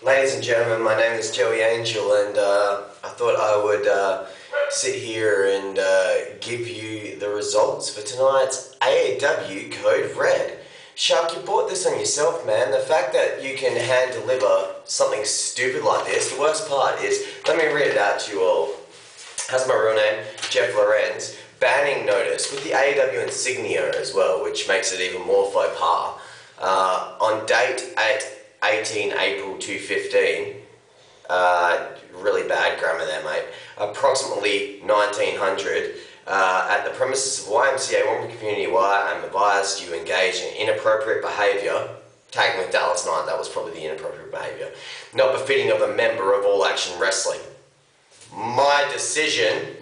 Ladies and gentlemen, my name is Joey Angel, and I thought I would sit here and give you the results for tonight's AAW Code Red. Shark, you bought this on yourself, man. The fact that you can hand deliver something stupid like this, the worst part is, let me read it out to you all. That's my real name, Jeff Lorenz. Banning notice with the AAW insignia as well, which makes it even more faux pas. On date at 18 April 2015, really bad grammar there, mate, approximately 1900, at the premises of YMCA Women's Community Y, I'm advised you engage in inappropriate behaviour, tagging with Dallas Knight, that was probably the inappropriate behaviour, not befitting of a member of All Action Wrestling. My decision.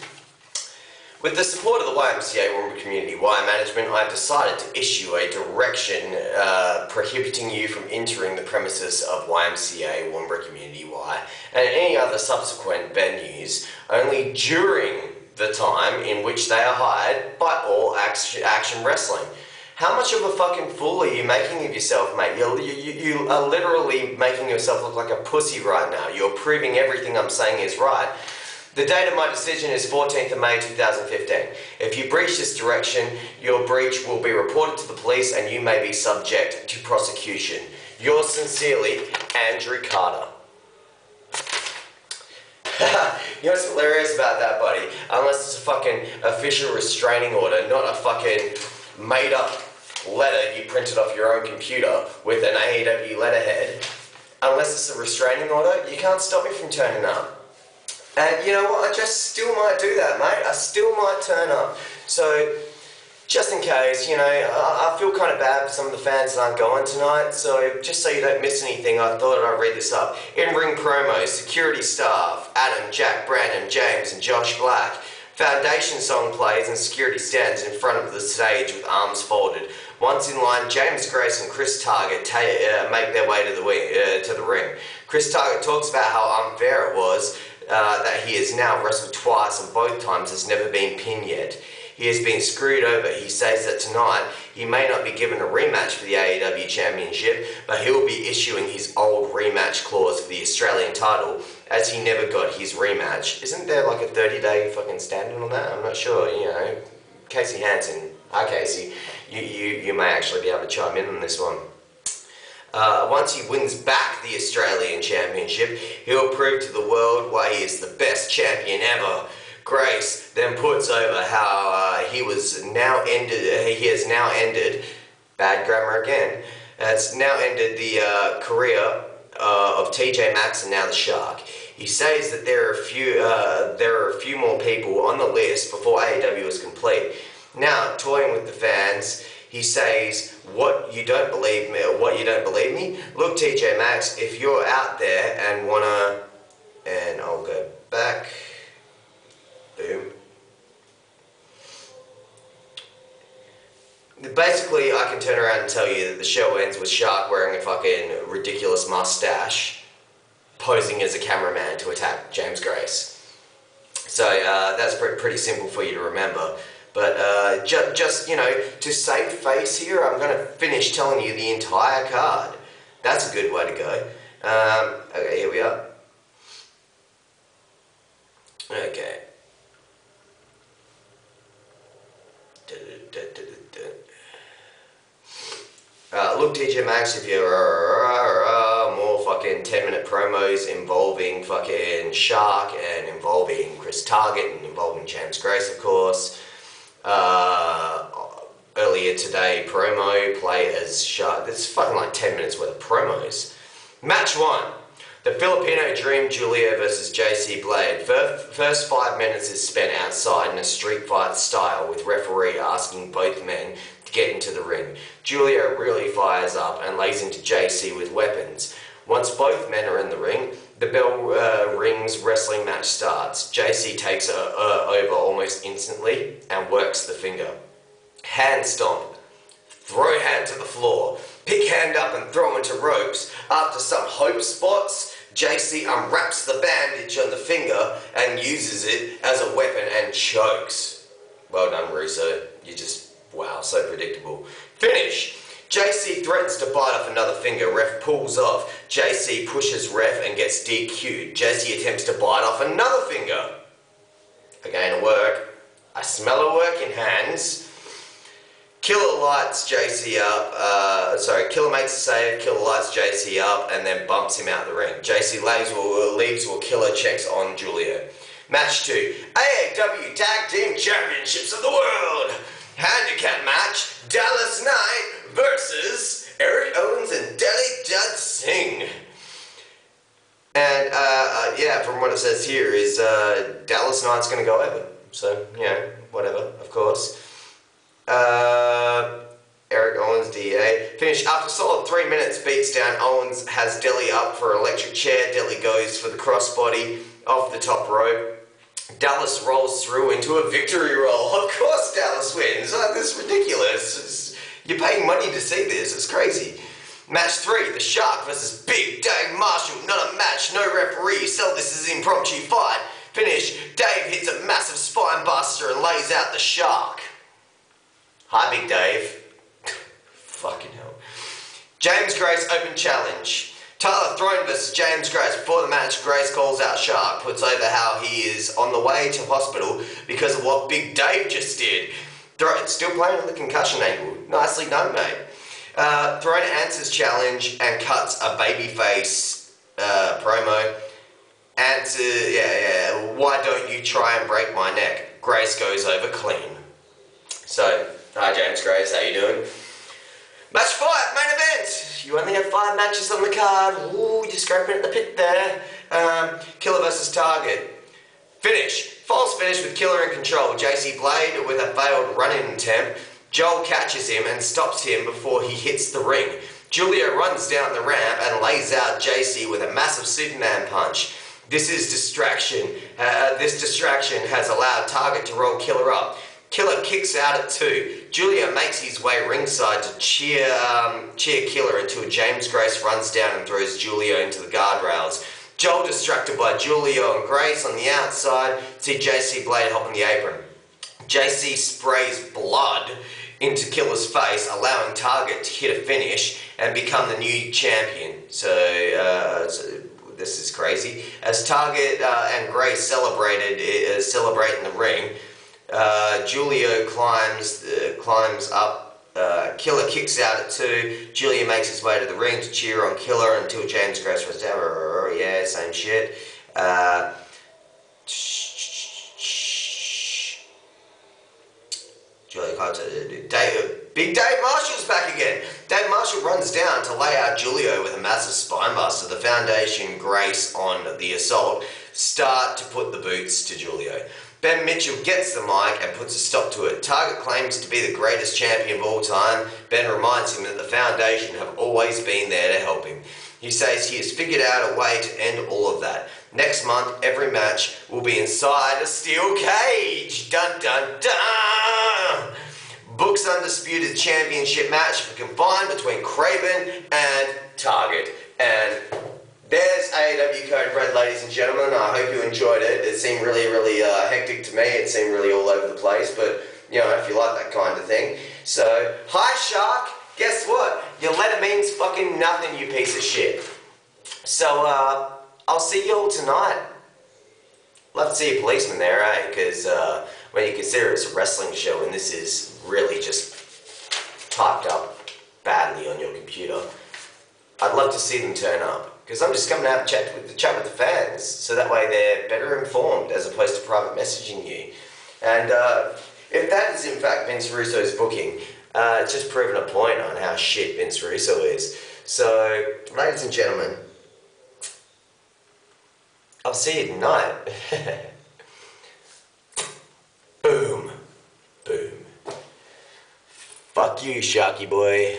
With the support of the YMCA Women's Community Y management, I have decided to issue a direction prohibiting you from entering the premises of YMCA Women's Community Y and any other subsequent venues only during the time in which they are hired by All Action Wrestling. How much of a fucking fool are you making of yourself, mate? You are literally making yourself look like a pussy right now. You're proving everything I'm saying is right. The date of my decision is 14th of May 2015. If you breach this direction, your breach will be reported to the police and you may be subject to prosecution. Yours sincerely, Andrew Carter. You know what's hilarious about that, buddy? Unless it's a fucking official restraining order, not a fucking made-up letter you printed off your own computer with an AAW letterhead. Unless it's a restraining order, you can't stop me from turning up. And you know what, I just still might do that, mate. I still might turn up. So, just in case, you know, I feel kind of bad for some of the fans that aren't going tonight. So, just so you don't miss anything, I thought I'd read this up. In-ring promos, security staff, Adam, Jack, Brandon, James, and Josh Black. Foundation song plays and security stands in front of the stage with arms folded. Once in line, James Grace and Chris Target make their way to the ring. Chris Target talks about how unfair it was that he has now wrestled twice and both times has never been pinned yet. He has been screwed over. He says that tonight he may not be given a rematch for the AAW Championship, but he will be issuing his old rematch clause for the Australian title as he never got his rematch. Isn't there like a 30-day fucking standard on that? I'm not sure, you know. Casey Hansen, hi Casey, you may actually be able to chime in on this one. Once he wins back the Australian Championship, he'll prove to the world why he is the best champion ever. Grace then puts over how he has now ended, bad grammar again, has now ended the career of TJ Maxx and now the Shark. He says that there are a few more people on the list before AAW is complete. Now, toying with the fans, he says, what you don't believe me? Look, TJ Maxx, if you're out there and wanna, and I'll go back, boom. Basically, I can turn around and tell you that the show ends with Shark wearing a fucking ridiculous mustache, posing as a cameraman to attack James Grace. So, that's pretty simple for you to remember. But just, you know, to save face here, I'm going to finish telling you the entire card. That's a good way to go. Okay, here we are. Okay. Look, TJ Maxx, if you're more fucking 10-minute promos involving fucking Shark and involving Chris Target and involving James Grace, of course. Earlier today, promo, play as Shark. It's fucking like 10 minutes worth of promos. Match 1. The Filipino Dream Julia versus JC Blade. First 5 minutes is spent outside in a street fight style with referee asking both men to get into the ring. Julia really fires up and lays into JC with weapons. Once both men are in the ring, the bell rings, wrestling match starts. JC takes over almost instantly and works the finger. Hand stomp. Throw hand to the floor. Pick hand up and throw into ropes. After some hope spots, JC unwraps the bandage on the finger and uses it as a weapon and chokes. Well done, Russo. You just, wow, so predictable. Finish. JC threatens to bite off another finger. Ref pulls off. JC pushes ref and gets DQ'd. JC attempts to bite off another finger. Again, at work. I smell a working hands. Killer lights JC up. Killer makes a save. Killer lights JC up and then bumps him out the ring. JC leaves while Killer checks on Julio. Match 2. AAW Tag Team Championships of the World. Handicap match. Dallas Knight versus Eric Owens and Deli Dud Singh. And from what it says here is Dallas Knight's going to go over. So, whatever, of course. Eric Owens, DA. Finish after solid 3 minutes, beats down Owens, has Deli up for electric chair. Deli goes for the crossbody off the top rope. Dallas rolls through into a victory roll. Of course Dallas wins. This is ridiculous. You're paying money to see this. It's crazy. Match 3, The Shark versus Big Dave Marshall. Not a match, no referee. So this is impromptu fight. Finish. Dave hits a massive spine buster and lays out the Shark. Hi, Big Dave. Fucking hell. James Grace Open Challenge. Tyler Throne versus James Grace. Before the match, Grace calls out Shark, puts over how he is on the way to hospital because of what Big Dave just did. Throne still playing on the concussion angle. Nicely done, mate. Throne answers challenge and cuts a babyface promo. Why don't you try and break my neck? Grace goes over clean. So, hi James Grace, how you doing? Match 5, main event. You only have 5 matches on the card. Ooh, you're scraping at the pit there. Killer versus Target. Finish. False finish with Killer in control. JC Blade with a failed run-in attempt. Joel catches him and stops him before he hits the ring. Julio runs down the ramp and lays out JC with a massive Superman punch. This distraction has allowed Target to roll Killer up. Killer kicks out at 2. Julio makes his way ringside to cheer Killer until James Grace runs down and throws Julio into the guardrails. Joel, distracted by Julio and Grace on the outside, see JC Blade hopping the apron. JC sprays blood into Killer's face, allowing Target to hit a finish and become the new champion. So this is crazy. As Target and Grace celebrate in the ring, Julio climbs up. Killer kicks out at 2. Julio makes his way to the ring to cheer on Killer until James Grace runs down. Yeah, same shit. Big Dave Marshall's back again. Dave Marshall runs down to lay out Julio with a massive spine buster. The Foundation, Grace on the assault, start to put the boots to Julio. Ben Mitchell gets the mic and puts a stop to it. Target claims to be the greatest champion of all time. Ben reminds him that the Foundation have always been there to help him. He says he has figured out a way to end all of that. Next month, every match will be inside a steel cage. Dun dun dun! Books Undisputed Championship match for Confined between Craven and Target. And there's AAW Code Red, ladies and gentlemen. I hope you enjoyed it. It seemed really, really hectic to me. It seemed really all over the place, but, you know, if you like that kind of thing. So, hi Shark. Guess what? Your letter means fucking nothing, you piece of shit. So, I'll see you all tonight. Love to see a policeman there, eh? Because when you consider it's a wrestling show and this is really just typed up badly on your computer, I'd love to see them turn up. Because I'm just coming to have a chat with the fans, so that way they're better informed as opposed to private messaging you. And if that is in fact Vince Russo's booking, it's just proven a point on how shit Vince Russo is. So, ladies and gentlemen, I'll see you tonight. Boom. Boom. Fuck you, Sharky boy.